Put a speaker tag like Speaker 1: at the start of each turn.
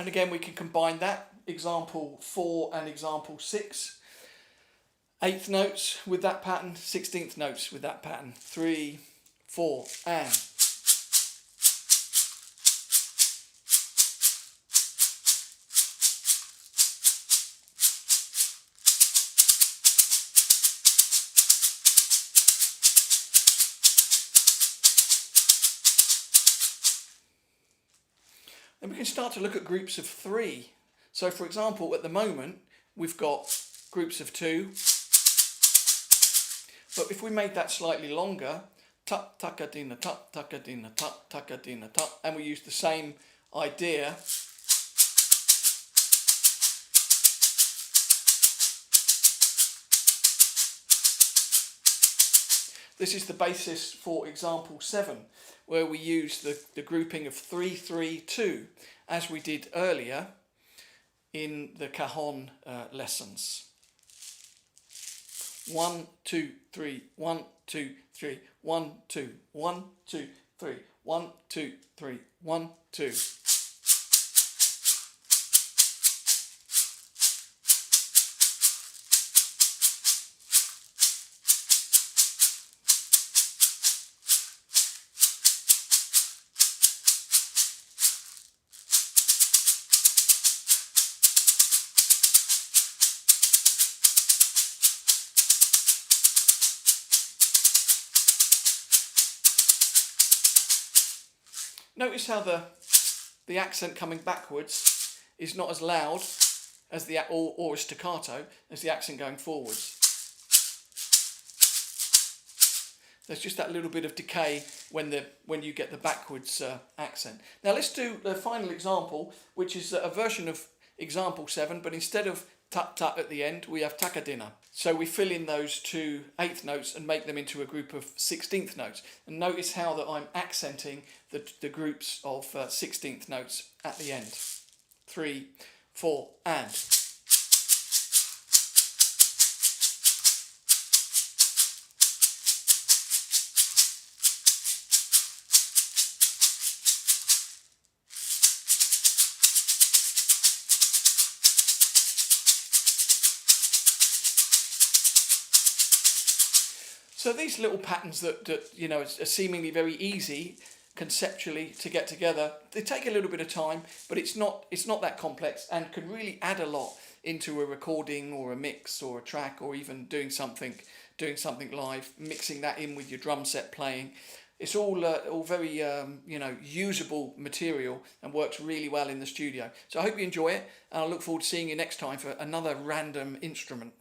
Speaker 1: And again, we can combine that, example 4 and example 6. 8th notes with that pattern, 16th notes with that pattern. 3, 4, and. Then we can start to look at groups of 3. So for example, at the moment, we've got groups of 2. But if we made that slightly longer, tuck, tuckadina, tuck, tuckadina, tuck, tuckadina, tuck, and we use the same idea. This is the basis for example 7, where we use the grouping of 3, 3, 2, as we did earlier in the cajon lessons. 1, 2, 3, 1, 2, 3, 1, 2, 1, 2, 3, 1, 2, 3, 1, 2. Notice how the accent coming backwards is not as loud as the or as staccato as the accent going forwards. There's just that little bit of decay when you get the backwards accent. Now let's do the final example, which is a version of example 7, but instead of tut tut at the end, we have takadina. So we fill in those 2 8th notes and make them into a group of 16th notes. And notice how that I'm accenting the groups of 16th notes at the end. 3, 4, and. So these little patterns that you know are seemingly very easy conceptually to get together, they take a little bit of time, but it's not that complex and can really add a lot into a recording or a mix or a track, or even doing something live, mixing that in with your drum set playing. It's all very you know, usable material and works really well in the studio. So I hope you enjoy it, and I look forward to seeing you next time for another random instrument.